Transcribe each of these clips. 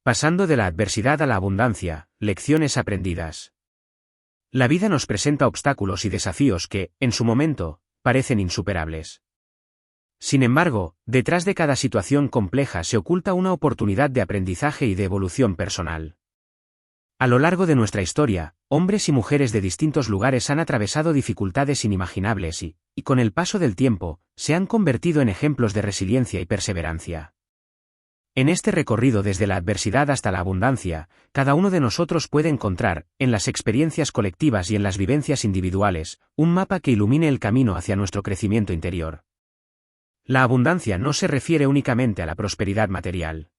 Pasando de la adversidad a la abundancia, lecciones aprendidas. La vida nos presenta obstáculos y desafíos que, en su momento, parecen insuperables. Sin embargo, detrás de cada situación compleja se oculta una oportunidad de aprendizaje y de evolución personal. A lo largo de nuestra historia, hombres y mujeres de distintos lugares han atravesado dificultades inimaginables y, con el paso del tiempo, se han convertido en ejemplos de resiliencia y perseverancia. En este recorrido desde la adversidad hasta la abundancia, cada uno de nosotros puede encontrar, en las experiencias colectivas y en las vivencias individuales, un mapa que ilumine el camino hacia nuestro crecimiento interior. La abundancia no se refiere únicamente a la prosperidad material.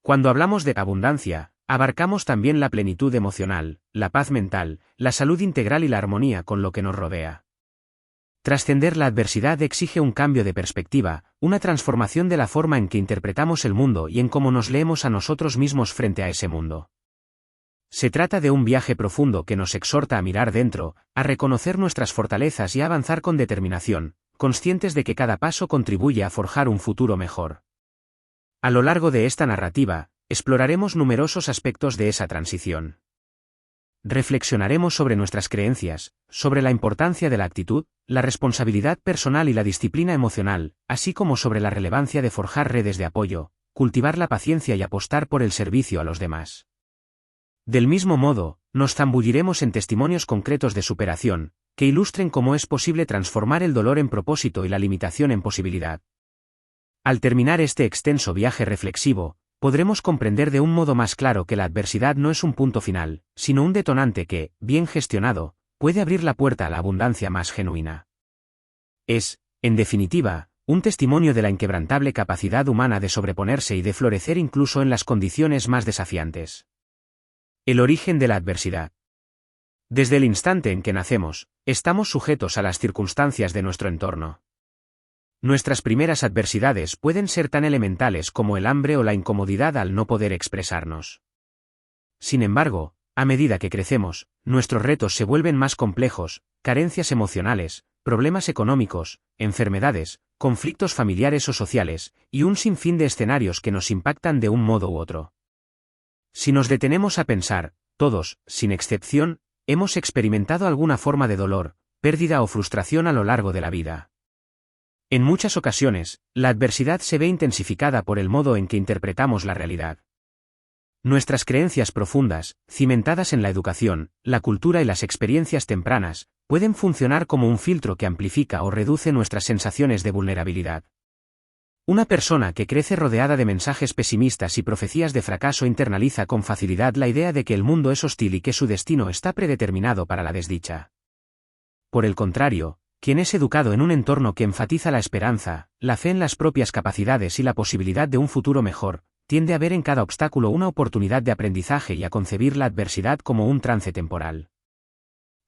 Cuando hablamos de abundancia, abarcamos también la plenitud emocional, la paz mental, la salud integral y la armonía con lo que nos rodea. Trascender la adversidad exige un cambio de perspectiva, una transformación de la forma en que interpretamos el mundo y en cómo nos leemos a nosotros mismos frente a ese mundo. Se trata de un viaje profundo que nos exhorta a mirar dentro, a reconocer nuestras fortalezas y a avanzar con determinación, conscientes de que cada paso contribuye a forjar un futuro mejor. A lo largo de esta narrativa, exploraremos numerosos aspectos de esa transición. Reflexionaremos sobre nuestras creencias, sobre la importancia de la actitud, la responsabilidad personal y la disciplina emocional, así como sobre la relevancia de forjar redes de apoyo, cultivar la paciencia y apostar por el servicio a los demás. Del mismo modo, nos zambulliremos en testimonios concretos de superación, que ilustren cómo es posible transformar el dolor en propósito y la limitación en posibilidad. Al terminar este extenso viaje reflexivo, podremos comprender de un modo más claro que la adversidad no es un punto final, sino un detonante que, bien gestionado, puede abrir la puerta a la abundancia más genuina. Es, en definitiva, un testimonio de la inquebrantable capacidad humana de sobreponerse y de florecer incluso en las condiciones más desafiantes. El origen de la adversidad. Desde el instante en que nacemos, estamos sujetos a las circunstancias de nuestro entorno. Nuestras primeras adversidades pueden ser tan elementales como el hambre o la incomodidad al no poder expresarnos. Sin embargo, a medida que crecemos, nuestros retos se vuelven más complejos, carencias emocionales, problemas económicos, enfermedades, conflictos familiares o sociales, y un sinfín de escenarios que nos impactan de un modo u otro. Si nos detenemos a pensar, todos, sin excepción, hemos experimentado alguna forma de dolor, pérdida o frustración a lo largo de la vida. En muchas ocasiones, la adversidad se ve intensificada por el modo en que interpretamos la realidad. Nuestras creencias profundas, cimentadas en la educación, la cultura y las experiencias tempranas, pueden funcionar como un filtro que amplifica o reduce nuestras sensaciones de vulnerabilidad. Una persona que crece rodeada de mensajes pesimistas y profecías de fracaso internaliza con facilidad la idea de que el mundo es hostil y que su destino está predeterminado para la desdicha. Por el contrario, quien es educado en un entorno que enfatiza la esperanza, la fe en las propias capacidades y la posibilidad de un futuro mejor, tiende a ver en cada obstáculo una oportunidad de aprendizaje y a concebir la adversidad como un trance temporal.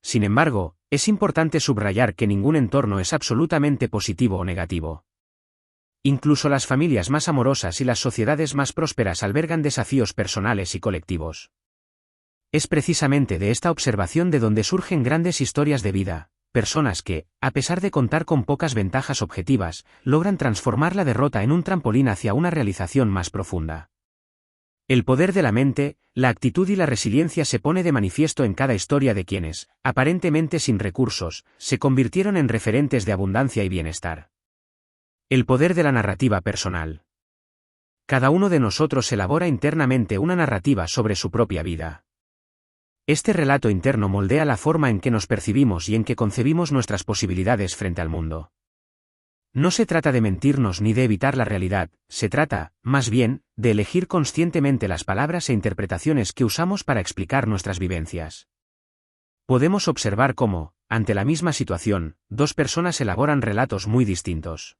Sin embargo, es importante subrayar que ningún entorno es absolutamente positivo o negativo. Incluso las familias más amorosas y las sociedades más prósperas albergan desafíos personales y colectivos. Es precisamente de esta observación de donde surgen grandes historias de vida. Personas que, a pesar de contar con pocas ventajas objetivas, logran transformar la derrota en un trampolín hacia una realización más profunda. El poder de la mente, la actitud y la resiliencia se pone de manifiesto en cada historia de quienes, aparentemente sin recursos, se convirtieron en referentes de abundancia y bienestar. El poder de la narrativa personal. Cada uno de nosotros elabora internamente una narrativa sobre su propia vida. Este relato interno moldea la forma en que nos percibimos y en que concebimos nuestras posibilidades frente al mundo. No se trata de mentirnos ni de evitar la realidad, se trata, más bien, de elegir conscientemente las palabras e interpretaciones que usamos para explicar nuestras vivencias. Podemos observar cómo, ante la misma situación, dos personas elaboran relatos muy distintos.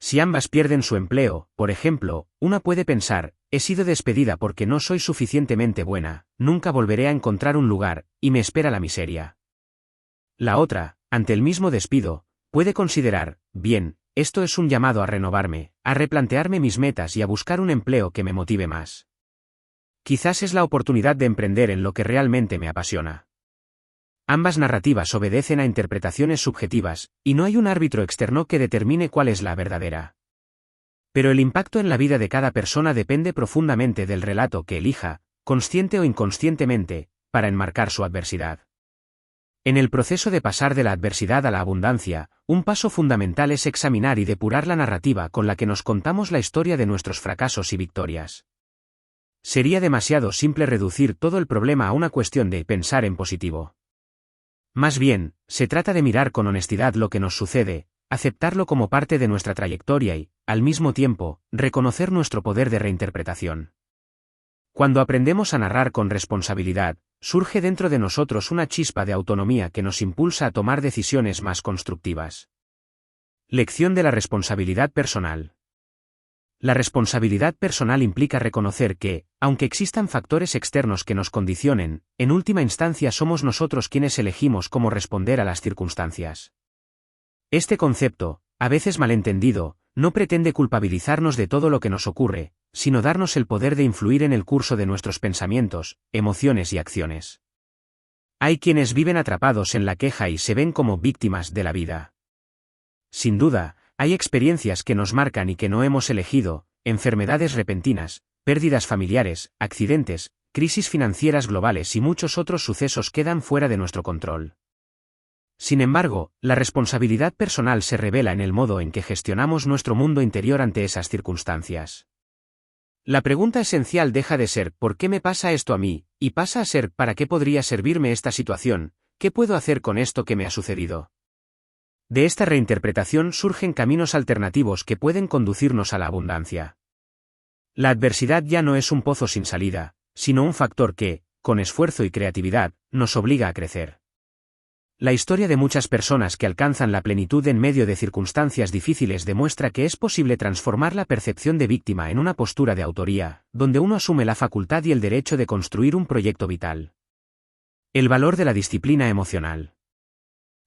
Si ambas pierden su empleo, por ejemplo, una puede pensar, he sido despedida porque no soy suficientemente buena, nunca volveré a encontrar un lugar, y me espera la miseria. La otra, ante el mismo despido, puede considerar, bien, esto es un llamado a renovarme, a replantearme mis metas y a buscar un empleo que me motive más. Quizás es la oportunidad de emprender en lo que realmente me apasiona. Ambas narrativas obedecen a interpretaciones subjetivas, y no hay un árbitro externo que determine cuál es la verdadera. Pero el impacto en la vida de cada persona depende profundamente del relato que elija, consciente o inconscientemente, para enmarcar su adversidad. En el proceso de pasar de la adversidad a la abundancia, un paso fundamental es examinar y depurar la narrativa con la que nos contamos la historia de nuestros fracasos y victorias. Sería demasiado simple reducir todo el problema a una cuestión de pensar en positivo. Más bien, se trata de mirar con honestidad lo que nos sucede, aceptarlo como parte de nuestra trayectoria y, al mismo tiempo, reconocer nuestro poder de reinterpretación. Cuando aprendemos a narrar con responsabilidad, surge dentro de nosotros una chispa de autonomía que nos impulsa a tomar decisiones más constructivas. Lección de la responsabilidad personal. La responsabilidad personal implica reconocer que, aunque existan factores externos que nos condicionen, en última instancia somos nosotros quienes elegimos cómo responder a las circunstancias. Este concepto, a veces malentendido, no pretende culpabilizarnos de todo lo que nos ocurre, sino darnos el poder de influir en el curso de nuestros pensamientos, emociones y acciones. Hay quienes viven atrapados en la queja y se ven como víctimas de la vida. Sin duda, hay experiencias que nos marcan y que no hemos elegido, enfermedades repentinas, pérdidas familiares, accidentes, crisis financieras globales y muchos otros sucesos quedan fuera de nuestro control. Sin embargo, la responsabilidad personal se revela en el modo en que gestionamos nuestro mundo interior ante esas circunstancias. La pregunta esencial deja de ser ¿por qué me pasa esto a mí? Y pasa a ser ¿para qué podría servirme esta situación? ¿Qué puedo hacer con esto que me ha sucedido? De esta reinterpretación surgen caminos alternativos que pueden conducirnos a la abundancia. La adversidad ya no es un pozo sin salida, sino un factor que, con esfuerzo y creatividad, nos obliga a crecer. La historia de muchas personas que alcanzan la plenitud en medio de circunstancias difíciles demuestra que es posible transformar la percepción de víctima en una postura de autoría, donde uno asume la facultad y el derecho de construir un proyecto vital. El valor de la disciplina emocional.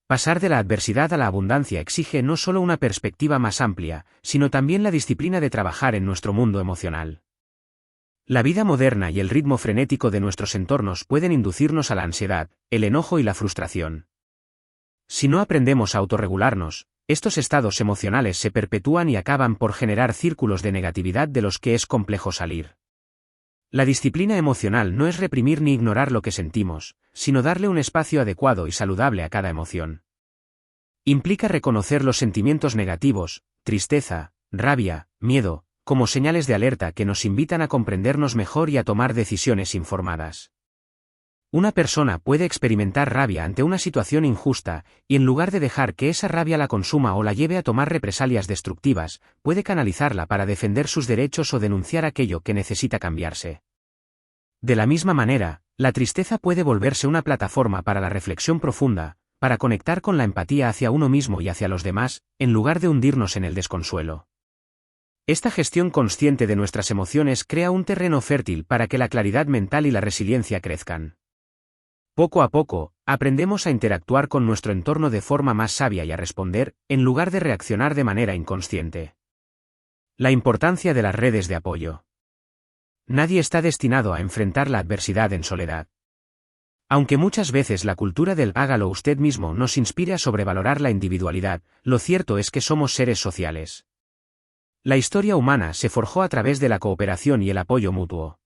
Pasar de la adversidad a la abundancia exige no solo una perspectiva más amplia, sino también la disciplina de trabajar en nuestro mundo emocional. La vida moderna y el ritmo frenético de nuestros entornos pueden inducirnos a la ansiedad, el enojo y la frustración. Si no aprendemos a autorregularnos, estos estados emocionales se perpetúan y acaban por generar círculos de negatividad de los que es complejo salir. La disciplina emocional no es reprimir ni ignorar lo que sentimos, sino darle un espacio adecuado y saludable a cada emoción. Implica reconocer los sentimientos negativos, tristeza, rabia, miedo, como señales de alerta que nos invitan a comprendernos mejor y a tomar decisiones informadas. Una persona puede experimentar rabia ante una situación injusta, y en lugar de dejar que esa rabia la consuma o la lleve a tomar represalias destructivas, puede canalizarla para defender sus derechos o denunciar aquello que necesita cambiarse. De la misma manera, la tristeza puede volverse una plataforma para la reflexión profunda, para conectar con la empatía hacia uno mismo y hacia los demás, en lugar de hundirnos en el desconsuelo. Esta gestión consciente de nuestras emociones crea un terreno fértil para que la claridad mental y la resiliencia crezcan. Poco a poco, aprendemos a interactuar con nuestro entorno de forma más sabia y a responder, en lugar de reaccionar de manera inconsciente. La importancia de las redes de apoyo. Nadie está destinado a enfrentar la adversidad en soledad. Aunque muchas veces la cultura del hágalo usted mismo nos inspire a sobrevalorar la individualidad, lo cierto es que somos seres sociales. La historia humana se forjó a través de la cooperación y el apoyo mutuo.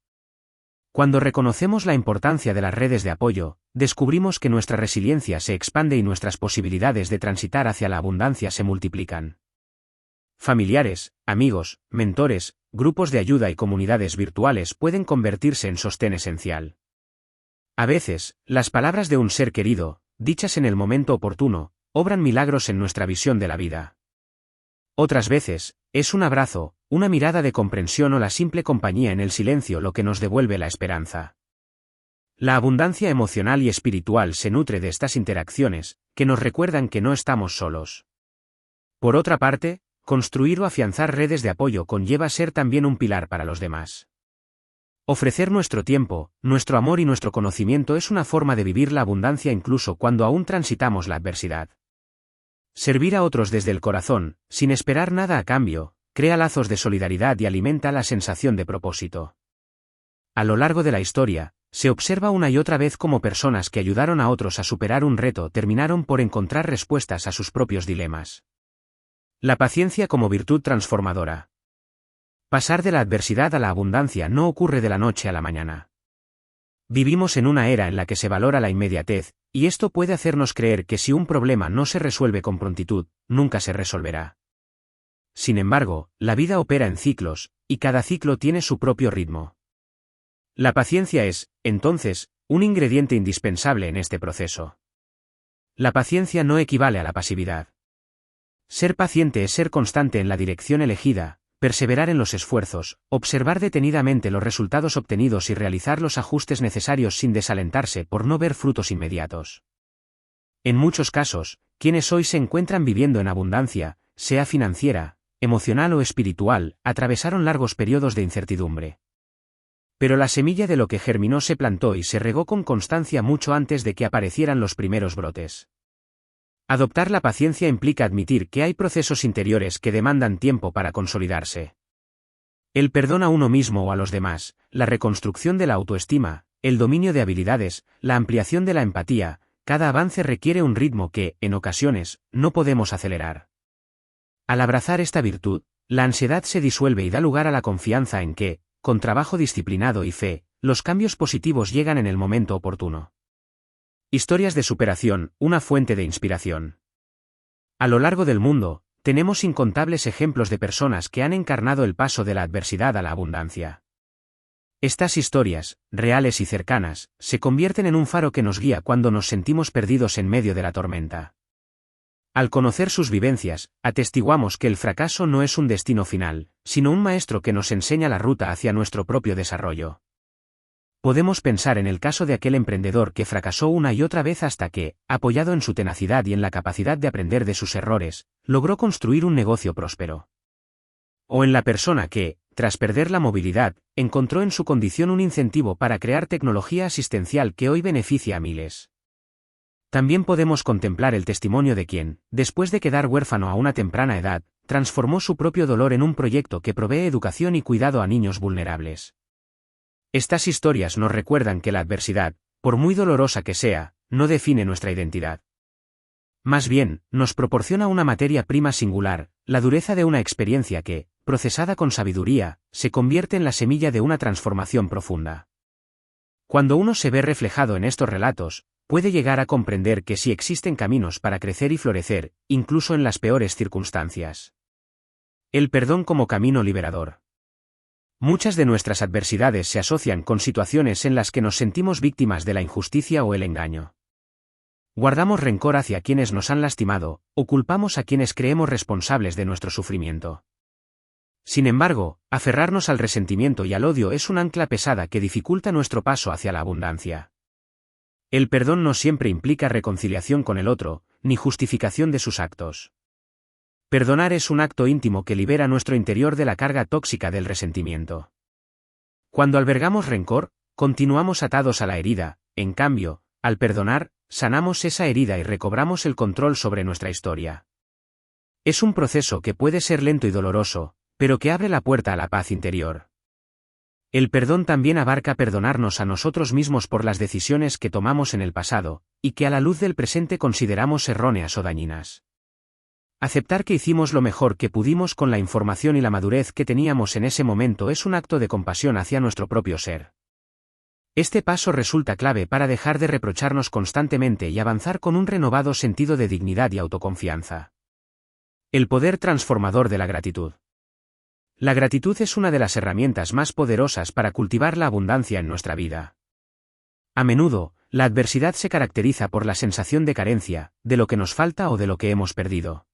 Cuando reconocemos la importancia de las redes de apoyo, descubrimos que nuestra resiliencia se expande y nuestras posibilidades de transitar hacia la abundancia se multiplican. Familiares, amigos, mentores, grupos de ayuda y comunidades virtuales pueden convertirse en sostén esencial. A veces, las palabras de un ser querido, dichas en el momento oportuno, obran milagros en nuestra visión de la vida. Otras veces, es un abrazo, una mirada de comprensión o la simple compañía en el silencio lo que nos devuelve la esperanza. La abundancia emocional y espiritual se nutre de estas interacciones, que nos recuerdan que no estamos solos. Por otra parte, construir o afianzar redes de apoyo conlleva ser también un pilar para los demás. Ofrecer nuestro tiempo, nuestro amor y nuestro conocimiento es una forma de vivir la abundancia incluso cuando aún transitamos la adversidad. Servir a otros desde el corazón, sin esperar nada a cambio, crea lazos de solidaridad y alimenta la sensación de propósito. A lo largo de la historia, se observa una y otra vez cómo personas que ayudaron a otros a superar un reto terminaron por encontrar respuestas a sus propios dilemas. La paciencia como virtud transformadora. Pasar de la adversidad a la abundancia no ocurre de la noche a la mañana. Vivimos en una era en la que se valora la inmediatez, y esto puede hacernos creer que si un problema no se resuelve con prontitud, nunca se resolverá. Sin embargo, la vida opera en ciclos, y cada ciclo tiene su propio ritmo. La paciencia es, entonces, un ingrediente indispensable en este proceso. La paciencia no equivale a la pasividad. Ser paciente es ser constante en la dirección elegida, perseverar en los esfuerzos, observar detenidamente los resultados obtenidos y realizar los ajustes necesarios sin desalentarse por no ver frutos inmediatos. En muchos casos, quienes hoy se encuentran viviendo en abundancia, sea financiera, emocional o espiritual, atravesaron largos periodos de incertidumbre. Pero la semilla de lo que germinó se plantó y se regó con constancia mucho antes de que aparecieran los primeros brotes. Adoptar la paciencia implica admitir que hay procesos interiores que demandan tiempo para consolidarse. El perdón a uno mismo o a los demás, la reconstrucción de la autoestima, el dominio de habilidades, la ampliación de la empatía, cada avance requiere un ritmo que, en ocasiones, no podemos acelerar. Al abrazar esta virtud, la ansiedad se disuelve y da lugar a la confianza en que, con trabajo disciplinado y fe, los cambios positivos llegan en el momento oportuno. Historias de superación, una fuente de inspiración. A lo largo del mundo, tenemos incontables ejemplos de personas que han encarnado el paso de la adversidad a la abundancia. Estas historias, reales y cercanas, se convierten en un faro que nos guía cuando nos sentimos perdidos en medio de la tormenta. Al conocer sus vivencias, atestiguamos que el fracaso no es un destino final, sino un maestro que nos enseña la ruta hacia nuestro propio desarrollo. Podemos pensar en el caso de aquel emprendedor que fracasó una y otra vez hasta que, apoyado en su tenacidad y en la capacidad de aprender de sus errores, logró construir un negocio próspero. O en la persona que, tras perder la movilidad, encontró en su condición un incentivo para crear tecnología asistencial que hoy beneficia a miles. También podemos contemplar el testimonio de quien, después de quedar huérfano a una temprana edad, transformó su propio dolor en un proyecto que provee educación y cuidado a niños vulnerables. Estas historias nos recuerdan que la adversidad, por muy dolorosa que sea, no define nuestra identidad. Más bien, nos proporciona una materia prima singular, la dureza de una experiencia que, procesada con sabiduría, se convierte en la semilla de una transformación profunda. Cuando uno se ve reflejado en estos relatos, puede llegar a comprender que sí existen caminos para crecer y florecer, incluso en las peores circunstancias. El perdón como camino liberador. Muchas de nuestras adversidades se asocian con situaciones en las que nos sentimos víctimas de la injusticia o el engaño. Guardamos rencor hacia quienes nos han lastimado, o culpamos a quienes creemos responsables de nuestro sufrimiento. Sin embargo, aferrarnos al resentimiento y al odio es un ancla pesada que dificulta nuestro paso hacia la abundancia. El perdón no siempre implica reconciliación con el otro, ni justificación de sus actos. Perdonar es un acto íntimo que libera nuestro interior de la carga tóxica del resentimiento. Cuando albergamos rencor, continuamos atados a la herida, en cambio, al perdonar, sanamos esa herida y recobramos el control sobre nuestra historia. Es un proceso que puede ser lento y doloroso, pero que abre la puerta a la paz interior. El perdón también abarca perdonarnos a nosotros mismos por las decisiones que tomamos en el pasado, y que a la luz del presente consideramos erróneas o dañinas. Aceptar que hicimos lo mejor que pudimos con la información y la madurez que teníamos en ese momento es un acto de compasión hacia nuestro propio ser. Este paso resulta clave para dejar de reprocharnos constantemente y avanzar con un renovado sentido de dignidad y autoconfianza. El poder transformador de la gratitud. La gratitud es una de las herramientas más poderosas para cultivar la abundancia en nuestra vida. A menudo, la adversidad se caracteriza por la sensación de carencia, de lo que nos falta o de lo que hemos perdido.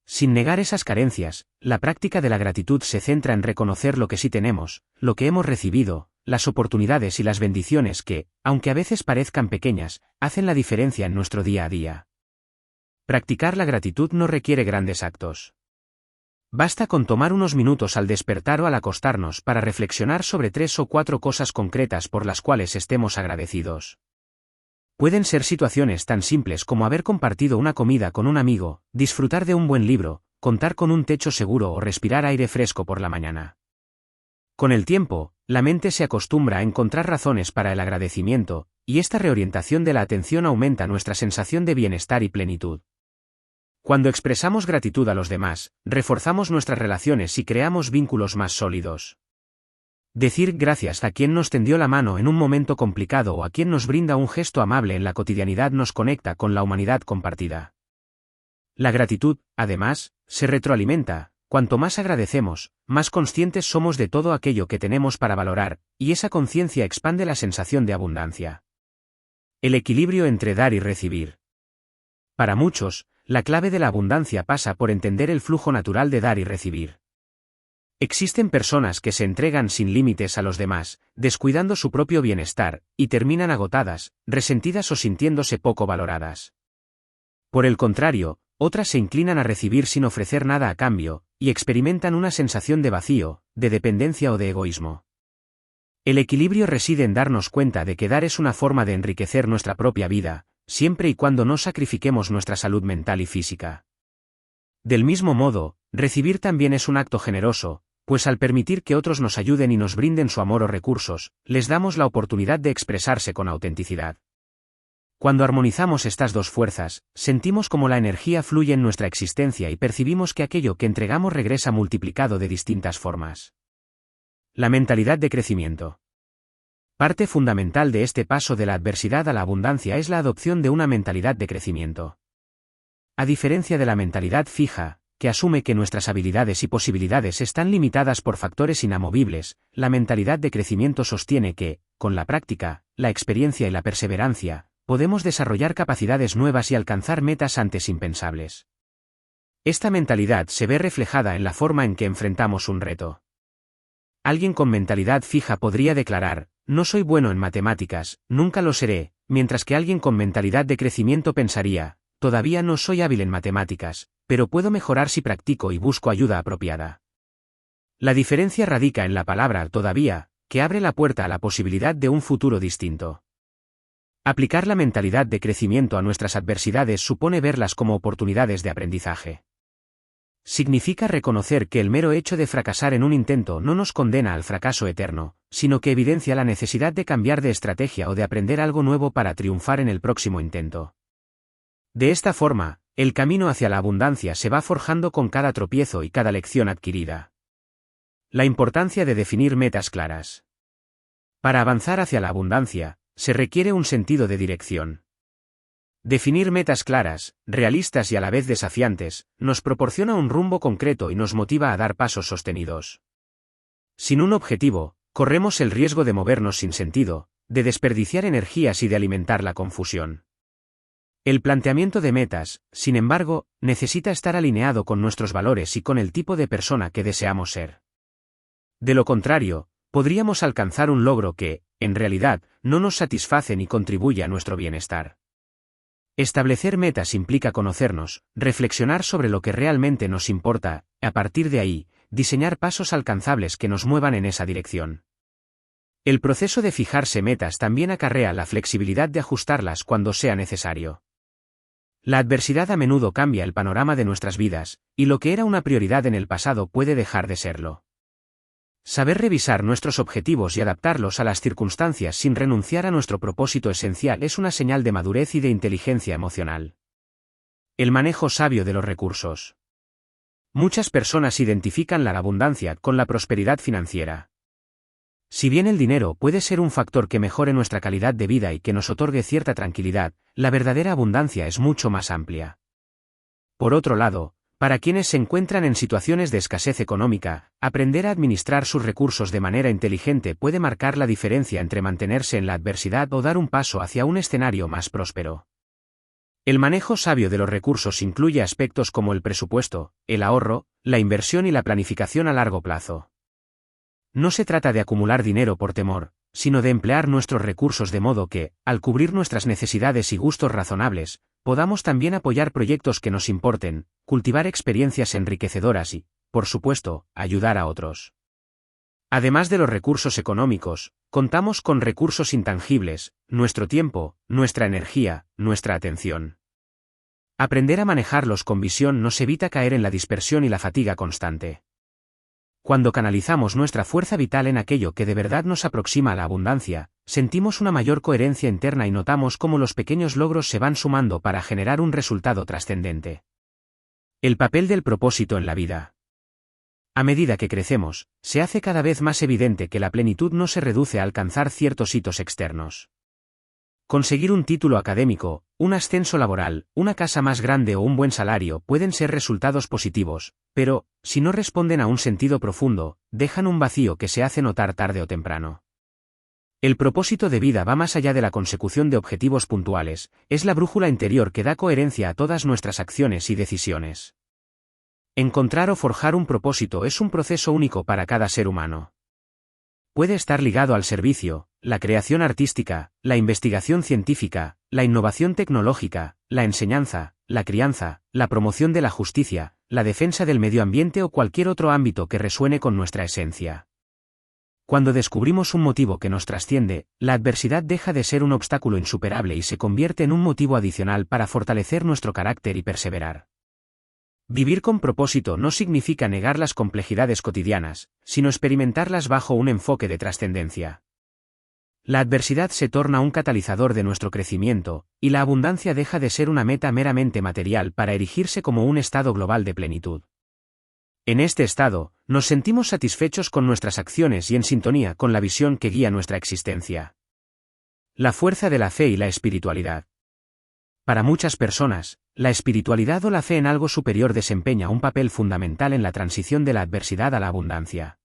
Sin negar esas carencias, la práctica de la gratitud se centra en reconocer lo que sí tenemos, lo que hemos recibido, las oportunidades y las bendiciones que, aunque a veces parezcan pequeñas, hacen la diferencia en nuestro día a día. Practicar la gratitud no requiere grandes actos. Basta con tomar unos minutos al despertar o al acostarnos para reflexionar sobre 3 o 4 cosas concretas por las cuales estemos agradecidos. Pueden ser situaciones tan simples como haber compartido una comida con un amigo, disfrutar de un buen libro, contar con un techo seguro o respirar aire fresco por la mañana. Con el tiempo, la mente se acostumbra a encontrar razones para el agradecimiento, y esta reorientación de la atención aumenta nuestra sensación de bienestar y plenitud. Cuando expresamos gratitud a los demás, reforzamos nuestras relaciones y creamos vínculos más sólidos. Decir gracias a quien nos tendió la mano en un momento complicado o a quien nos brinda un gesto amable en la cotidianidad nos conecta con la humanidad compartida. La gratitud, además, se retroalimenta. Cuanto más agradecemos, más conscientes somos de todo aquello que tenemos para valorar, y esa conciencia expande la sensación de abundancia. El equilibrio entre dar y recibir. Para muchos, la clave de la abundancia pasa por entender el flujo natural de dar y recibir. Existen personas que se entregan sin límites a los demás, descuidando su propio bienestar, y terminan agotadas, resentidas o sintiéndose poco valoradas. Por el contrario, otras se inclinan a recibir sin ofrecer nada a cambio, y experimentan una sensación de vacío, de dependencia o de egoísmo. El equilibrio reside en darnos cuenta de que dar es una forma de enriquecer nuestra propia vida, siempre y cuando no sacrifiquemos nuestra salud mental y física. Del mismo modo, recibir también es un acto generoso, pues al permitir que otros nos ayuden y nos brinden su amor o recursos, les damos la oportunidad de expresarse con autenticidad. Cuando armonizamos estas dos fuerzas, sentimos cómo la energía fluye en nuestra existencia y percibimos que aquello que entregamos regresa multiplicado de distintas formas. La mentalidad de crecimiento. Parte fundamental de este paso de la adversidad a la abundancia es la adopción de una mentalidad de crecimiento. A diferencia de la mentalidad fija, que asume que nuestras habilidades y posibilidades están limitadas por factores inamovibles, la mentalidad de crecimiento sostiene que, con la práctica, la experiencia y la perseverancia, podemos desarrollar capacidades nuevas y alcanzar metas antes impensables. Esta mentalidad se ve reflejada en la forma en que enfrentamos un reto. Alguien con mentalidad fija podría declarar, no soy bueno en matemáticas, nunca lo seré, mientras que alguien con mentalidad de crecimiento pensaría, todavía no soy hábil en matemáticas, pero puedo mejorar si practico y busco ayuda apropiada. La diferencia radica en la palabra todavía, que abre la puerta a la posibilidad de un futuro distinto. Aplicar la mentalidad de crecimiento a nuestras adversidades supone verlas como oportunidades de aprendizaje. Significa reconocer que el mero hecho de fracasar en un intento no nos condena al fracaso eterno, sino que evidencia la necesidad de cambiar de estrategia o de aprender algo nuevo para triunfar en el próximo intento. De esta forma, el camino hacia la abundancia se va forjando con cada tropiezo y cada lección adquirida. La importancia de definir metas claras. Para avanzar hacia la abundancia, se requiere un sentido de dirección. Definir metas claras, realistas y a la vez desafiantes, nos proporciona un rumbo concreto y nos motiva a dar pasos sostenidos. Sin un objetivo, corremos el riesgo de movernos sin sentido, de desperdiciar energías y de alimentar la confusión. El planteamiento de metas, sin embargo, necesita estar alineado con nuestros valores y con el tipo de persona que deseamos ser. De lo contrario, podríamos alcanzar un logro que, en realidad, no nos satisface ni contribuye a nuestro bienestar. Establecer metas implica conocernos, reflexionar sobre lo que realmente nos importa, a partir de ahí, diseñar pasos alcanzables que nos muevan en esa dirección. El proceso de fijarse metas también acarrea la flexibilidad de ajustarlas cuando sea necesario. La adversidad a menudo cambia el panorama de nuestras vidas, y lo que era una prioridad en el pasado puede dejar de serlo. Saber revisar nuestros objetivos y adaptarlos a las circunstancias sin renunciar a nuestro propósito esencial es una señal de madurez y de inteligencia emocional. El manejo sabio de los recursos. Muchas personas identifican la abundancia con la prosperidad financiera. Si bien el dinero puede ser un factor que mejore nuestra calidad de vida y que nos otorgue cierta tranquilidad, la verdadera abundancia es mucho más amplia. Por otro lado, para quienes se encuentran en situaciones de escasez económica, aprender a administrar sus recursos de manera inteligente puede marcar la diferencia entre mantenerse en la adversidad o dar un paso hacia un escenario más próspero. El manejo sabio de los recursos incluye aspectos como el presupuesto, el ahorro, la inversión y la planificación a largo plazo. No se trata de acumular dinero por temor, sino de emplear nuestros recursos de modo que, al cubrir nuestras necesidades y gustos razonables, podamos también apoyar proyectos que nos importen, cultivar experiencias enriquecedoras y, por supuesto, ayudar a otros. Además de los recursos económicos, contamos con recursos intangibles, nuestro tiempo, nuestra energía, nuestra atención. Aprender a manejarlos con visión nos evita caer en la dispersión y la fatiga constante. Cuando canalizamos nuestra fuerza vital en aquello que de verdad nos aproxima a la abundancia, sentimos una mayor coherencia interna y notamos cómo los pequeños logros se van sumando para generar un resultado trascendente. El papel del propósito en la vida. A medida que crecemos, se hace cada vez más evidente que la plenitud no se reduce a alcanzar ciertos hitos externos. Conseguir un título académico, un ascenso laboral, una casa más grande o un buen salario pueden ser resultados positivos, pero, si no responden a un sentido profundo, dejan un vacío que se hace notar tarde o temprano. El propósito de vida va más allá de la consecución de objetivos puntuales, es la brújula interior que da coherencia a todas nuestras acciones y decisiones. Encontrar o forjar un propósito es un proceso único para cada ser humano. Puede estar ligado al servicio, la creación artística, la investigación científica, la innovación tecnológica, la enseñanza, la crianza, la promoción de la justicia, la defensa del medio ambiente o cualquier otro ámbito que resuene con nuestra esencia. Cuando descubrimos un motivo que nos trasciende, la adversidad deja de ser un obstáculo insuperable y se convierte en un motivo adicional para fortalecer nuestro carácter y perseverar. Vivir con propósito no significa negar las complejidades cotidianas, sino experimentarlas bajo un enfoque de trascendencia. La adversidad se torna un catalizador de nuestro crecimiento, y la abundancia deja de ser una meta meramente material para erigirse como un estado global de plenitud. En este estado, nos sentimos satisfechos con nuestras acciones y en sintonía con la visión que guía nuestra existencia. La fuerza de la fe y la espiritualidad. Para muchas personas, la espiritualidad o la fe en algo superior desempeña un papel fundamental en la transición de la adversidad a la abundancia.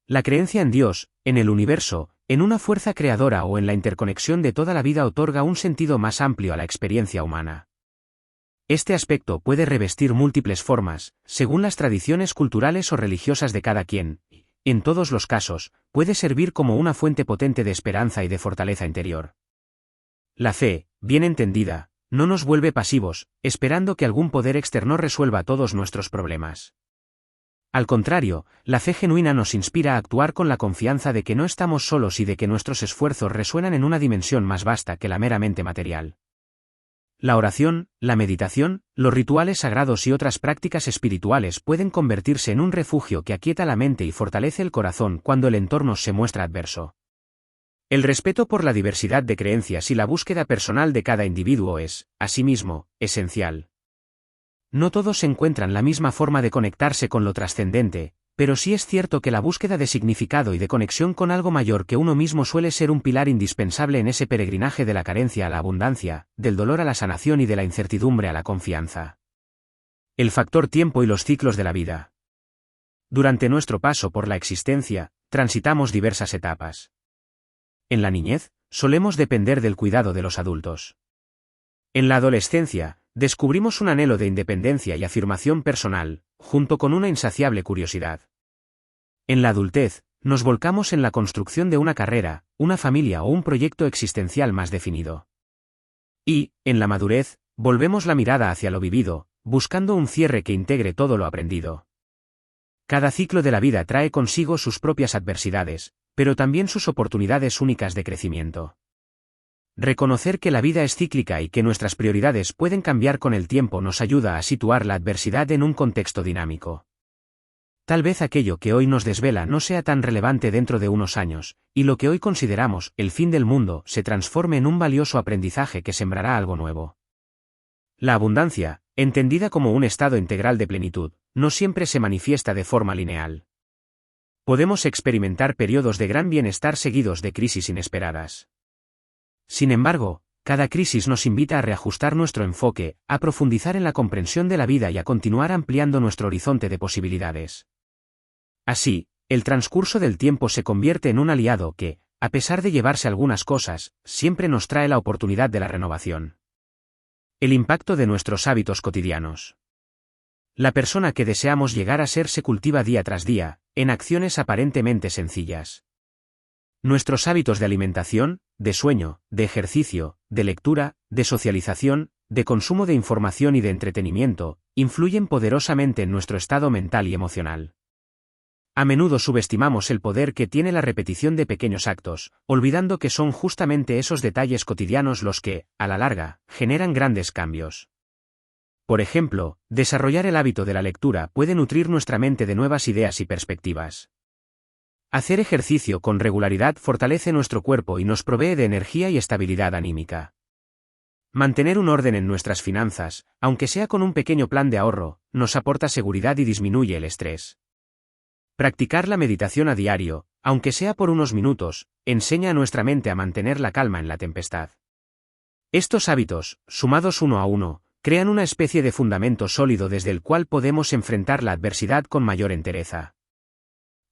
La creencia en Dios, en el universo, en una fuerza creadora o en la interconexión de toda la vida otorga un sentido más amplio a la experiencia humana. Este aspecto puede revestir múltiples formas, según las tradiciones culturales o religiosas de cada quien, y, en todos los casos, puede servir como una fuente potente de esperanza y de fortaleza interior. La fe, bien entendida, no nos vuelve pasivos, esperando que algún poder externo resuelva todos nuestros problemas. Al contrario, la fe genuina nos inspira a actuar con la confianza de que no estamos solos y de que nuestros esfuerzos resuenan en una dimensión más vasta que la meramente material. La oración, la meditación, los rituales sagrados y otras prácticas espirituales pueden convertirse en un refugio que aquieta la mente y fortalece el corazón cuando el entorno se muestra adverso. El respeto por la diversidad de creencias y la búsqueda personal de cada individuo es, asimismo, esencial. No todos encuentran la misma forma de conectarse con lo trascendente, pero sí es cierto que la búsqueda de significado y de conexión con algo mayor que uno mismo suele ser un pilar indispensable en ese peregrinaje de la carencia a la abundancia, del dolor a la sanación y de la incertidumbre a la confianza. El factor tiempo y los ciclos de la vida. Durante nuestro paso por la existencia, transitamos diversas etapas. En la niñez, solemos depender del cuidado de los adultos. En la adolescencia, descubrimos un anhelo de independencia y afirmación personal, junto con una insaciable curiosidad. En la adultez, nos volcamos en la construcción de una carrera, una familia o un proyecto existencial más definido. Y, en la madurez, volvemos la mirada hacia lo vivido, buscando un cierre que integre todo lo aprendido. Cada ciclo de la vida trae consigo sus propias adversidades, pero también sus oportunidades únicas de crecimiento. Reconocer que la vida es cíclica y que nuestras prioridades pueden cambiar con el tiempo nos ayuda a situar la adversidad en un contexto dinámico. Tal vez aquello que hoy nos desvela no sea tan relevante dentro de unos años, y lo que hoy consideramos el fin del mundo se transforme en un valioso aprendizaje que sembrará algo nuevo. La abundancia, entendida como un estado integral de plenitud, no siempre se manifiesta de forma lineal. Podemos experimentar periodos de gran bienestar seguidos de crisis inesperadas. Sin embargo, cada crisis nos invita a reajustar nuestro enfoque, a profundizar en la comprensión de la vida y a continuar ampliando nuestro horizonte de posibilidades. Así, el transcurso del tiempo se convierte en un aliado que, a pesar de llevarse algunas cosas, siempre nos trae la oportunidad de la renovación. El impacto de nuestros hábitos cotidianos. La persona que deseamos llegar a ser se cultiva día tras día, en acciones aparentemente sencillas. Nuestros hábitos de alimentación, de sueño, de ejercicio, de lectura, de socialización, de consumo de información y de entretenimiento, influyen poderosamente en nuestro estado mental y emocional. A menudo subestimamos el poder que tiene la repetición de pequeños actos, olvidando que son justamente esos detalles cotidianos los que, a la larga, generan grandes cambios. Por ejemplo, desarrollar el hábito de la lectura puede nutrir nuestra mente de nuevas ideas y perspectivas. Hacer ejercicio con regularidad fortalece nuestro cuerpo y nos provee de energía y estabilidad anímica. Mantener un orden en nuestras finanzas, aunque sea con un pequeño plan de ahorro, nos aporta seguridad y disminuye el estrés. Practicar la meditación a diario, aunque sea por unos minutos, enseña a nuestra mente a mantener la calma en la tempestad. Estos hábitos, sumados uno a uno, crean una especie de fundamento sólido desde el cual podemos enfrentar la adversidad con mayor entereza.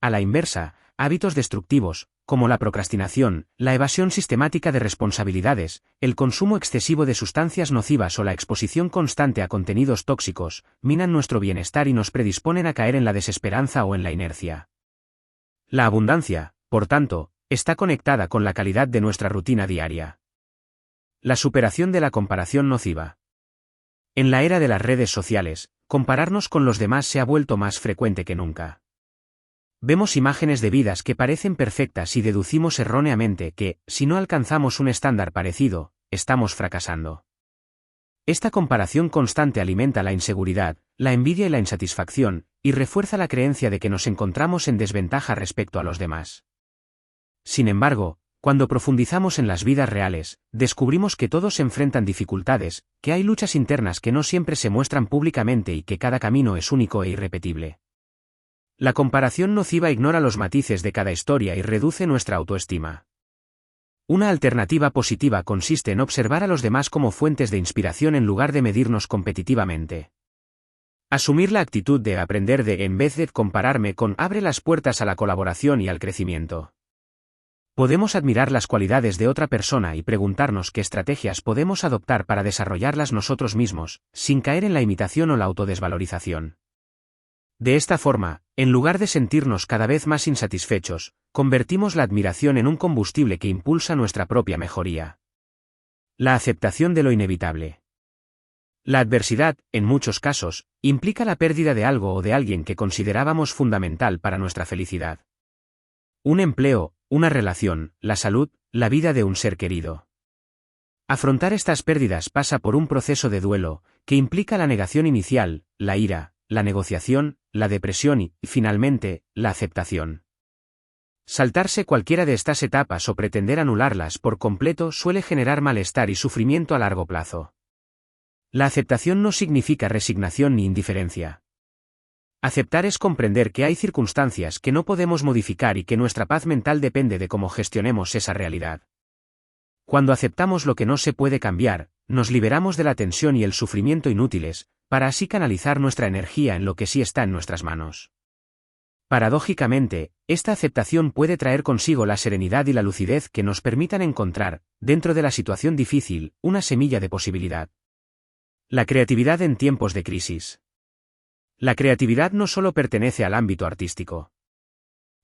A la inversa, hábitos destructivos, como la procrastinación, la evasión sistemática de responsabilidades, el consumo excesivo de sustancias nocivas o la exposición constante a contenidos tóxicos, minan nuestro bienestar y nos predisponen a caer en la desesperanza o en la inercia. La abundancia, por tanto, está conectada con la calidad de nuestra rutina diaria. La superación de la comparación nociva. En la era de las redes sociales, compararnos con los demás se ha vuelto más frecuente que nunca. Vemos imágenes de vidas que parecen perfectas y deducimos erróneamente que, si no alcanzamos un estándar parecido, estamos fracasando. Esta comparación constante alimenta la inseguridad, la envidia y la insatisfacción, y refuerza la creencia de que nos encontramos en desventaja respecto a los demás. Sin embargo, cuando profundizamos en las vidas reales, descubrimos que todos enfrentan dificultades, que hay luchas internas que no siempre se muestran públicamente y que cada camino es único e irrepetible. La comparación nociva ignora los matices de cada historia y reduce nuestra autoestima. Una alternativa positiva consiste en observar a los demás como fuentes de inspiración en lugar de medirnos competitivamente. Asumir la actitud de aprender de en vez de compararme con abre las puertas a la colaboración y al crecimiento. Podemos admirar las cualidades de otra persona y preguntarnos qué estrategias podemos adoptar para desarrollarlas nosotros mismos, sin caer en la imitación o la autodesvalorización. De esta forma, en lugar de sentirnos cada vez más insatisfechos, convertimos la admiración en un combustible que impulsa nuestra propia mejoría. La aceptación de lo inevitable. La adversidad, en muchos casos, implica la pérdida de algo o de alguien que considerábamos fundamental para nuestra felicidad. Un empleo, una relación, la salud, la vida de un ser querido. Afrontar estas pérdidas pasa por un proceso de duelo, que implica la negación inicial, la ira, la negociación, la depresión y, finalmente, la aceptación. Saltarse cualquiera de estas etapas o pretender anularlas por completo suele generar malestar y sufrimiento a largo plazo. La aceptación no significa resignación ni indiferencia. Aceptar es comprender que hay circunstancias que no podemos modificar y que nuestra paz mental depende de cómo gestionemos esa realidad. Cuando aceptamos lo que no se puede cambiar, nos liberamos de la tensión y el sufrimiento inútiles, para así canalizar nuestra energía en lo que sí está en nuestras manos. Paradójicamente, esta aceptación puede traer consigo la serenidad y la lucidez que nos permitan encontrar, dentro de la situación difícil, una semilla de posibilidad. La creatividad en tiempos de crisis. La creatividad no solo pertenece al ámbito artístico.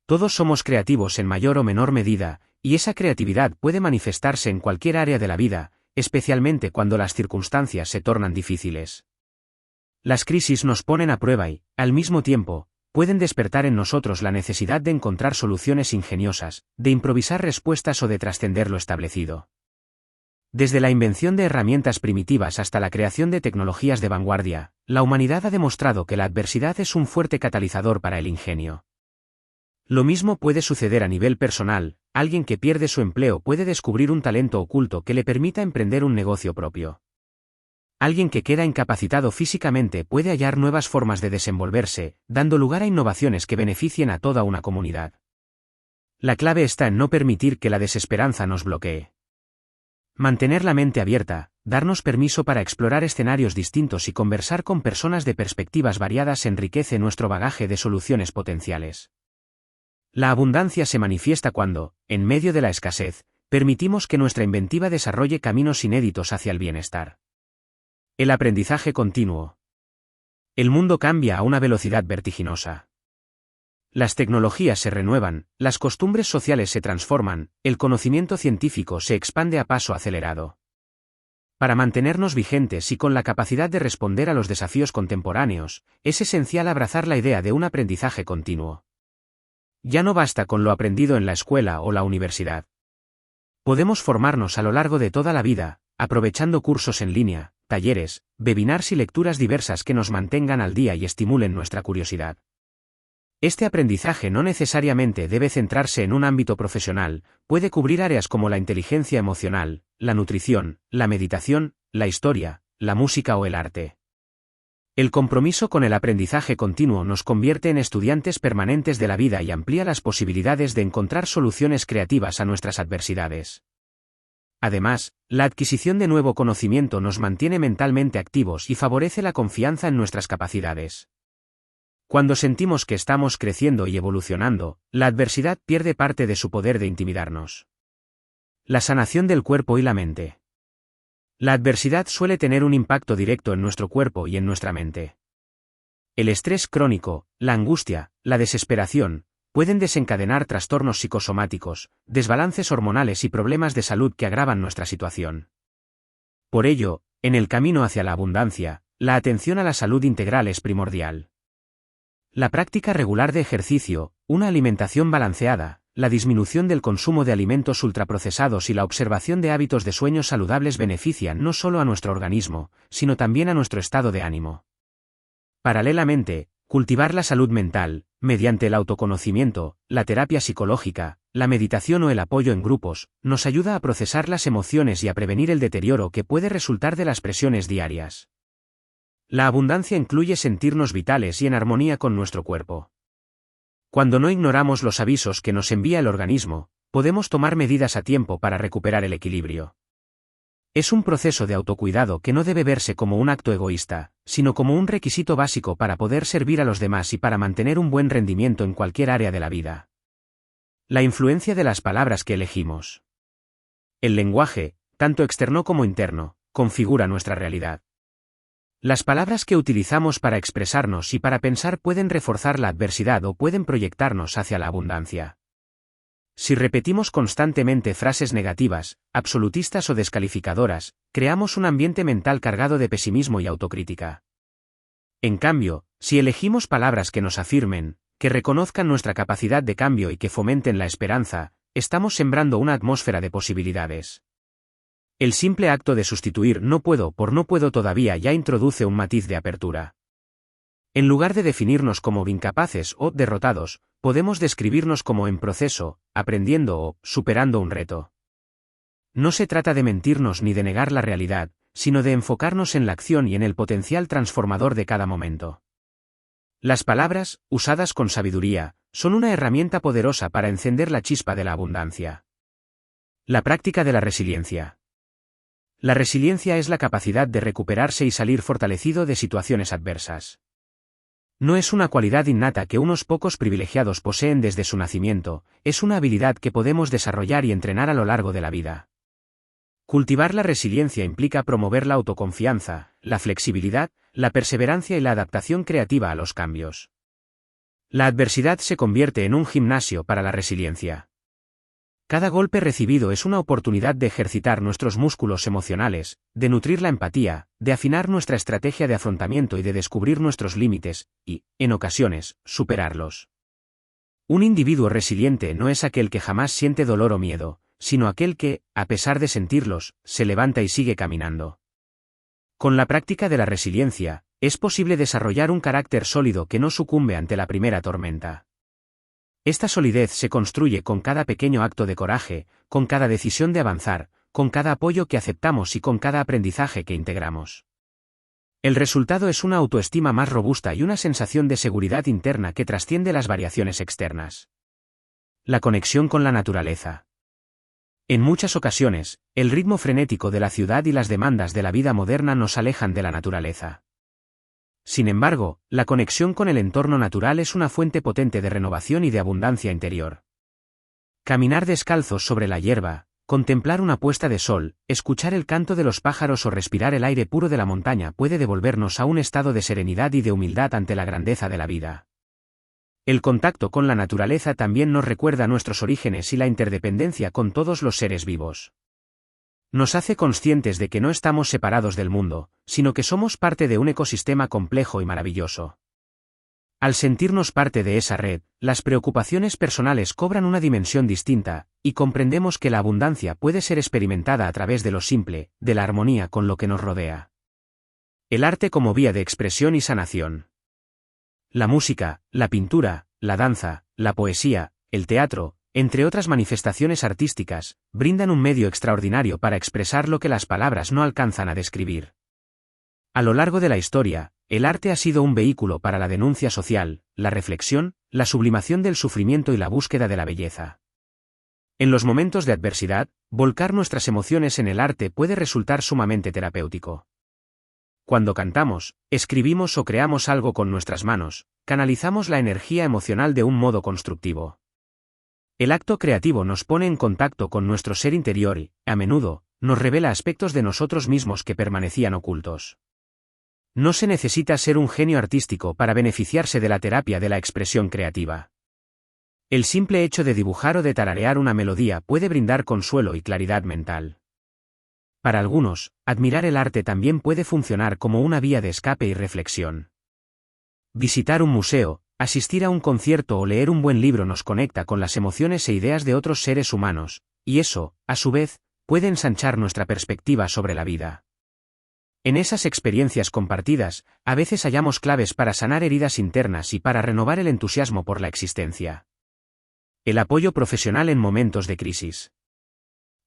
Todos somos creativos en mayor o menor medida, y esa creatividad puede manifestarse en cualquier área de la vida, especialmente cuando las circunstancias se tornan difíciles. Las crisis nos ponen a prueba y, al mismo tiempo, pueden despertar en nosotros la necesidad de encontrar soluciones ingeniosas, de improvisar respuestas o de trascender lo establecido. Desde la invención de herramientas primitivas hasta la creación de tecnologías de vanguardia, la humanidad ha demostrado que la adversidad es un fuerte catalizador para el ingenio. Lo mismo puede suceder a nivel personal, alguien que pierde su empleo puede descubrir un talento oculto que le permita emprender un negocio propio. Alguien que queda incapacitado físicamente puede hallar nuevas formas de desenvolverse, dando lugar a innovaciones que beneficien a toda una comunidad. La clave está en no permitir que la desesperanza nos bloquee. Mantener la mente abierta, darnos permiso para explorar escenarios distintos y conversar con personas de perspectivas variadas enriquece nuestro bagaje de soluciones potenciales. La abundancia se manifiesta cuando, en medio de la escasez, permitimos que nuestra inventiva desarrolle caminos inéditos hacia el bienestar. El aprendizaje continuo. El mundo cambia a una velocidad vertiginosa. Las tecnologías se renuevan, las costumbres sociales se transforman, el conocimiento científico se expande a paso acelerado. Para mantenernos vigentes y con la capacidad de responder a los desafíos contemporáneos, es esencial abrazar la idea de un aprendizaje continuo. Ya no basta con lo aprendido en la escuela o la universidad. Podemos formarnos a lo largo de toda la vida, aprovechando cursos en línea, talleres, webinars y lecturas diversas que nos mantengan al día y estimulen nuestra curiosidad. Este aprendizaje no necesariamente debe centrarse en un ámbito profesional, puede cubrir áreas como la inteligencia emocional, la nutrición, la meditación, la historia, la música o el arte. El compromiso con el aprendizaje continuo nos convierte en estudiantes permanentes de la vida y amplía las posibilidades de encontrar soluciones creativas a nuestras adversidades. Además, la adquisición de nuevo conocimiento nos mantiene mentalmente activos y favorece la confianza en nuestras capacidades. Cuando sentimos que estamos creciendo y evolucionando, la adversidad pierde parte de su poder de intimidarnos. La sanación del cuerpo y la mente. La adversidad suele tener un impacto directo en nuestro cuerpo y en nuestra mente. El estrés crónico, la angustia, la desesperación, pueden desencadenar trastornos psicosomáticos, desbalances hormonales y problemas de salud que agravan nuestra situación. Por ello, en el camino hacia la abundancia, la atención a la salud integral es primordial. La práctica regular de ejercicio, una alimentación balanceada, la disminución del consumo de alimentos ultraprocesados y la observación de hábitos de sueño saludables benefician no solo a nuestro organismo, sino también a nuestro estado de ánimo. Paralelamente, cultivar la salud mental, mediante el autoconocimiento, la terapia psicológica, la meditación o el apoyo en grupos, nos ayuda a procesar las emociones y a prevenir el deterioro que puede resultar de las presiones diarias. La abundancia incluye sentirnos vitales y en armonía con nuestro cuerpo. Cuando no ignoramos los avisos que nos envía el organismo, podemos tomar medidas a tiempo para recuperar el equilibrio. Es un proceso de autocuidado que no debe verse como un acto egoísta, sino como un requisito básico para poder servir a los demás y para mantener un buen rendimiento en cualquier área de la vida. La influencia de las palabras que elegimos. El lenguaje, tanto externo como interno, configura nuestra realidad. Las palabras que utilizamos para expresarnos y para pensar pueden reforzar la adversidad o pueden proyectarnos hacia la abundancia. Si repetimos constantemente frases negativas, absolutistas o descalificadoras, creamos un ambiente mental cargado de pesimismo y autocrítica. En cambio, si elegimos palabras que nos afirmen, que reconozcan nuestra capacidad de cambio y que fomenten la esperanza, estamos sembrando una atmósfera de posibilidades. El simple acto de sustituir no puedo por no puedo todavía ya introduce un matiz de apertura. En lugar de definirnos como incapaces o derrotados, podemos describirnos como en proceso, aprendiendo o superando un reto. No se trata de mentirnos ni de negar la realidad, sino de enfocarnos en la acción y en el potencial transformador de cada momento. Las palabras, usadas con sabiduría, son una herramienta poderosa para encender la chispa de la abundancia. La práctica de la resiliencia. La resiliencia es la capacidad de recuperarse y salir fortalecido de situaciones adversas. No es una cualidad innata que unos pocos privilegiados poseen desde su nacimiento, es una habilidad que podemos desarrollar y entrenar a lo largo de la vida. Cultivar la resiliencia implica promover la autoconfianza, la flexibilidad, la perseverancia y la adaptación creativa a los cambios. La adversidad se convierte en un gimnasio para la resiliencia. Cada golpe recibido es una oportunidad de ejercitar nuestros músculos emocionales, de nutrir la empatía, de afinar nuestra estrategia de afrontamiento y de descubrir nuestros límites, y, en ocasiones, superarlos. Un individuo resiliente no es aquel que jamás siente dolor o miedo, sino aquel que, a pesar de sentirlos, se levanta y sigue caminando. Con la práctica de la resiliencia, es posible desarrollar un carácter sólido que no sucumbe ante la primera tormenta. Esta solidez se construye con cada pequeño acto de coraje, con cada decisión de avanzar, con cada apoyo que aceptamos y con cada aprendizaje que integramos. El resultado es una autoestima más robusta y una sensación de seguridad interna que trasciende las variaciones externas. La conexión con la naturaleza. En muchas ocasiones, el ritmo frenético de la ciudad y las demandas de la vida moderna nos alejan de la naturaleza. Sin embargo, la conexión con el entorno natural es una fuente potente de renovación y de abundancia interior. Caminar descalzos sobre la hierba, contemplar una puesta de sol, escuchar el canto de los pájaros o respirar el aire puro de la montaña puede devolvernos a un estado de serenidad y de humildad ante la grandeza de la vida. El contacto con la naturaleza también nos recuerda nuestros orígenes y la interdependencia con todos los seres vivos. Nos hace conscientes de que no estamos separados del mundo, sino que somos parte de un ecosistema complejo y maravilloso. Al sentirnos parte de esa red, las preocupaciones personales cobran una dimensión distinta, y comprendemos que la abundancia puede ser experimentada a través de lo simple, de la armonía con lo que nos rodea. El arte como vía de expresión y sanación. La música, la pintura, la danza, la poesía, el teatro, entre otras manifestaciones artísticas, brindan un medio extraordinario para expresar lo que las palabras no alcanzan a describir. A lo largo de la historia, el arte ha sido un vehículo para la denuncia social, la reflexión, la sublimación del sufrimiento y la búsqueda de la belleza. En los momentos de adversidad, volcar nuestras emociones en el arte puede resultar sumamente terapéutico. Cuando cantamos, escribimos o creamos algo con nuestras manos, canalizamos la energía emocional de un modo constructivo. El acto creativo nos pone en contacto con nuestro ser interior y, a menudo, nos revela aspectos de nosotros mismos que permanecían ocultos. No se necesita ser un genio artístico para beneficiarse de la terapia de la expresión creativa. El simple hecho de dibujar o de tararear una melodía puede brindar consuelo y claridad mental. Para algunos, admirar el arte también puede funcionar como una vía de escape y reflexión. Visitar un museo, asistir a un concierto o leer un buen libro nos conecta con las emociones e ideas de otros seres humanos, y eso, a su vez, puede ensanchar nuestra perspectiva sobre la vida. En esas experiencias compartidas, a veces hallamos claves para sanar heridas internas y para renovar el entusiasmo por la existencia. El apoyo profesional en momentos de crisis.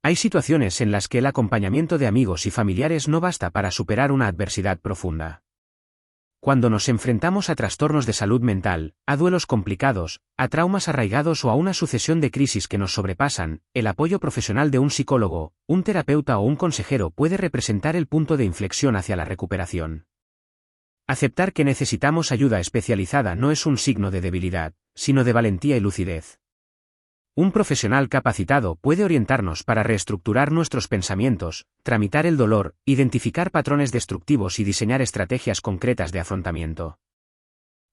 Hay situaciones en las que el acompañamiento de amigos y familiares no basta para superar una adversidad profunda. Cuando nos enfrentamos a trastornos de salud mental, a duelos complicados, a traumas arraigados o a una sucesión de crisis que nos sobrepasan, el apoyo profesional de un psicólogo, un terapeuta o un consejero puede representar el punto de inflexión hacia la recuperación. Aceptar que necesitamos ayuda especializada no es un signo de debilidad, sino de valentía y lucidez. Un profesional capacitado puede orientarnos para reestructurar nuestros pensamientos, tramitar el dolor, identificar patrones destructivos y diseñar estrategias concretas de afrontamiento.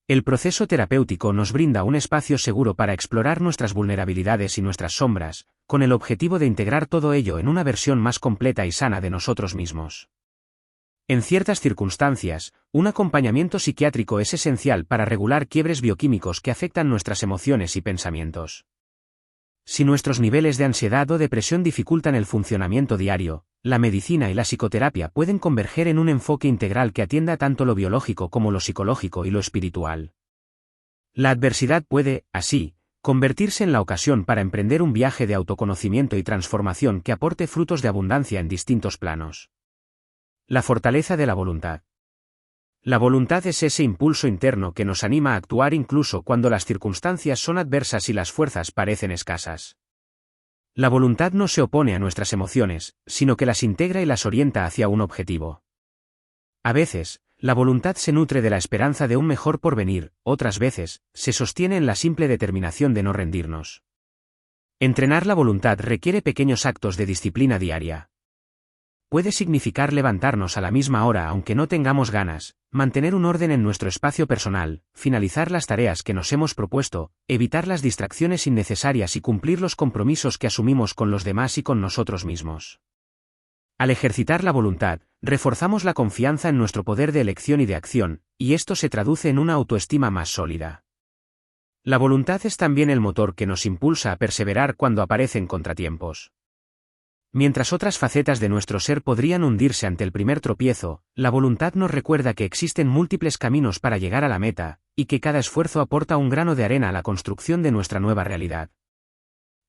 El proceso terapéutico nos brinda un espacio seguro para explorar nuestras vulnerabilidades y nuestras sombras, con el objetivo de integrar todo ello en una versión más completa y sana de nosotros mismos. En ciertas circunstancias, un acompañamiento psiquiátrico es esencial para regular quiebres bioquímicos que afectan nuestras emociones y pensamientos. Si nuestros niveles de ansiedad o depresión dificultan el funcionamiento diario, la medicina y la psicoterapia pueden converger en un enfoque integral que atienda tanto lo biológico como lo psicológico y lo espiritual. La adversidad puede, así, convertirse en la ocasión para emprender un viaje de autoconocimiento y transformación que aporte frutos de abundancia en distintos planos. La fortaleza de la voluntad. La voluntad es ese impulso interno que nos anima a actuar incluso cuando las circunstancias son adversas y las fuerzas parecen escasas. La voluntad no se opone a nuestras emociones, sino que las integra y las orienta hacia un objetivo. A veces, la voluntad se nutre de la esperanza de un mejor porvenir, otras veces, se sostiene en la simple determinación de no rendirnos. Entrenar la voluntad requiere pequeños actos de disciplina diaria. Puede significar levantarnos a la misma hora aunque no tengamos ganas, mantener un orden en nuestro espacio personal, finalizar las tareas que nos hemos propuesto, evitar las distracciones innecesarias y cumplir los compromisos que asumimos con los demás y con nosotros mismos. Al ejercitar la voluntad, reforzamos la confianza en nuestro poder de elección y de acción, y esto se traduce en una autoestima más sólida. La voluntad es también el motor que nos impulsa a perseverar cuando aparecen contratiempos. Mientras otras facetas de nuestro ser podrían hundirse ante el primer tropiezo, la voluntad nos recuerda que existen múltiples caminos para llegar a la meta, y que cada esfuerzo aporta un grano de arena a la construcción de nuestra nueva realidad.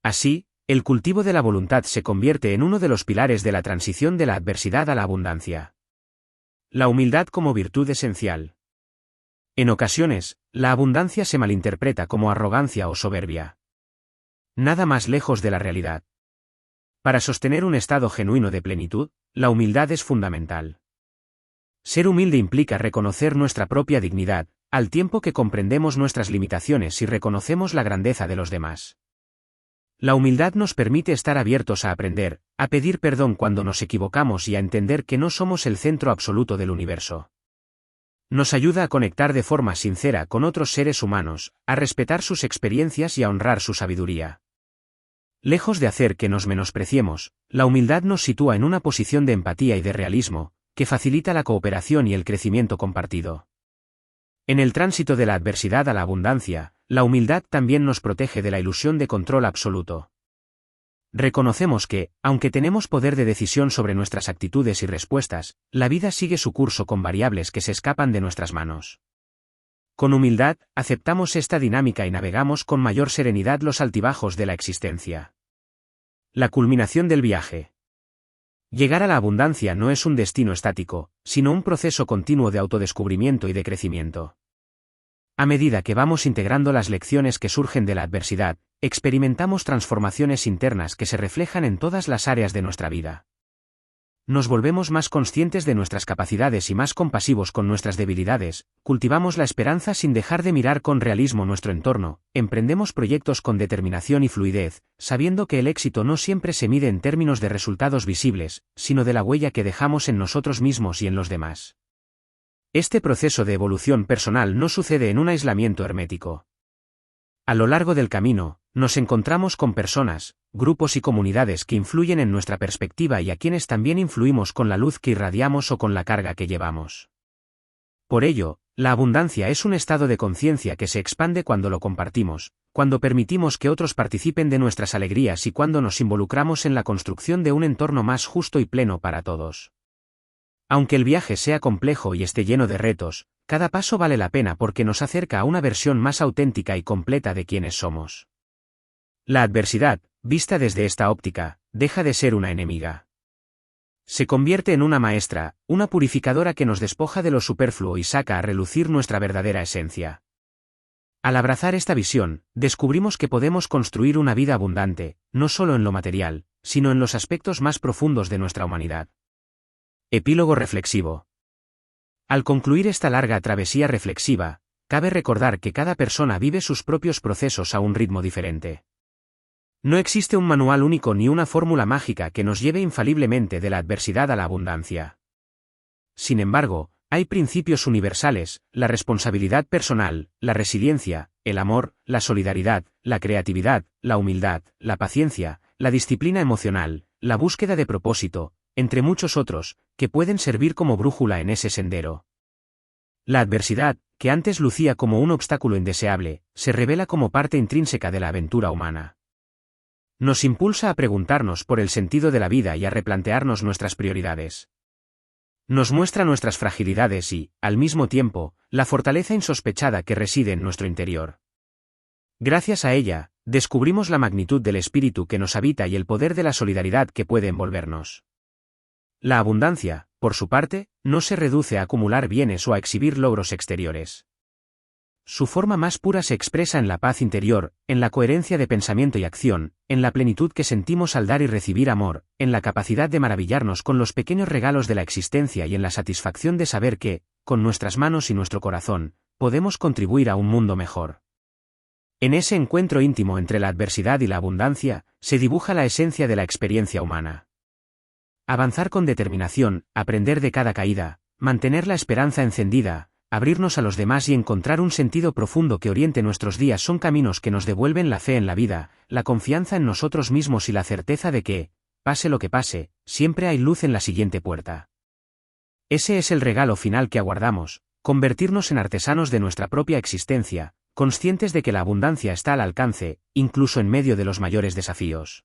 Así, el cultivo de la voluntad se convierte en uno de los pilares de la transición de la adversidad a la abundancia. La humildad como virtud esencial. En ocasiones, la abundancia se malinterpreta como arrogancia o soberbia. Nada más lejos de la realidad. Para sostener un estado genuino de plenitud, la humildad es fundamental. Ser humilde implica reconocer nuestra propia dignidad, al tiempo que comprendemos nuestras limitaciones y reconocemos la grandeza de los demás. La humildad nos permite estar abiertos a aprender, a pedir perdón cuando nos equivocamos y a entender que no somos el centro absoluto del universo. Nos ayuda a conectar de forma sincera con otros seres humanos, a respetar sus experiencias y a honrar su sabiduría. Lejos de hacer que nos menospreciemos, la humildad nos sitúa en una posición de empatía y de realismo, que facilita la cooperación y el crecimiento compartido. En el tránsito de la adversidad a la abundancia, la humildad también nos protege de la ilusión de control absoluto. Reconocemos que, aunque tenemos poder de decisión sobre nuestras actitudes y respuestas, la vida sigue su curso con variables que se escapan de nuestras manos. Con humildad, aceptamos esta dinámica y navegamos con mayor serenidad los altibajos de la existencia. La culminación del viaje. Llegar a la abundancia no es un destino estático, sino un proceso continuo de autodescubrimiento y de crecimiento. A medida que vamos integrando las lecciones que surgen de la adversidad, experimentamos transformaciones internas que se reflejan en todas las áreas de nuestra vida. Nos volvemos más conscientes de nuestras capacidades y más compasivos con nuestras debilidades, cultivamos la esperanza sin dejar de mirar con realismo nuestro entorno, emprendemos proyectos con determinación y fluidez, sabiendo que el éxito no siempre se mide en términos de resultados visibles, sino de la huella que dejamos en nosotros mismos y en los demás. Este proceso de evolución personal no sucede en un aislamiento hermético. A lo largo del camino, nos encontramos con personas, grupos y comunidades que influyen en nuestra perspectiva y a quienes también influimos con la luz que irradiamos o con la carga que llevamos. Por ello, la abundancia es un estado de conciencia que se expande cuando lo compartimos, cuando permitimos que otros participen de nuestras alegrías y cuando nos involucramos en la construcción de un entorno más justo y pleno para todos. Aunque el viaje sea complejo y esté lleno de retos, cada paso vale la pena porque nos acerca a una versión más auténtica y completa de quienes somos. La adversidad, vista desde esta óptica, deja de ser una enemiga. Se convierte en una maestra, una purificadora que nos despoja de lo superfluo y saca a relucir nuestra verdadera esencia. Al abrazar esta visión, descubrimos que podemos construir una vida abundante, no solo en lo material, sino en los aspectos más profundos de nuestra humanidad. Epílogo reflexivo. Al concluir esta larga travesía reflexiva, cabe recordar que cada persona vive sus propios procesos a un ritmo diferente. No existe un manual único ni una fórmula mágica que nos lleve infaliblemente de la adversidad a la abundancia. Sin embargo, hay principios universales: la responsabilidad personal, la resiliencia, el amor, la solidaridad, la creatividad, la humildad, la paciencia, la disciplina emocional, la búsqueda de propósito, entre muchos otros, que pueden servir como brújula en ese sendero. La adversidad, que antes lucía como un obstáculo indeseable, se revela como parte intrínseca de la aventura humana. Nos impulsa a preguntarnos por el sentido de la vida y a replantearnos nuestras prioridades. Nos muestra nuestras fragilidades y, al mismo tiempo, la fortaleza insospechada que reside en nuestro interior. Gracias a ella, descubrimos la magnitud del espíritu que nos habita y el poder de la solidaridad que puede envolvernos. La abundancia, por su parte, no se reduce a acumular bienes o a exhibir logros exteriores. Su forma más pura se expresa en la paz interior, en la coherencia de pensamiento y acción, en la plenitud que sentimos al dar y recibir amor, en la capacidad de maravillarnos con los pequeños regalos de la existencia y en la satisfacción de saber que, con nuestras manos y nuestro corazón, podemos contribuir a un mundo mejor. En ese encuentro íntimo entre la adversidad y la abundancia, se dibuja la esencia de la experiencia humana. Avanzar con determinación, aprender de cada caída, mantener la esperanza encendida, abrirnos a los demás y encontrar un sentido profundo que oriente nuestros días son caminos que nos devuelven la fe en la vida, la confianza en nosotros mismos y la certeza de que, pase lo que pase, siempre hay luz en la siguiente puerta. Ese es el regalo final que aguardamos: convertirnos en artesanos de nuestra propia existencia, conscientes de que la abundancia está al alcance, incluso en medio de los mayores desafíos.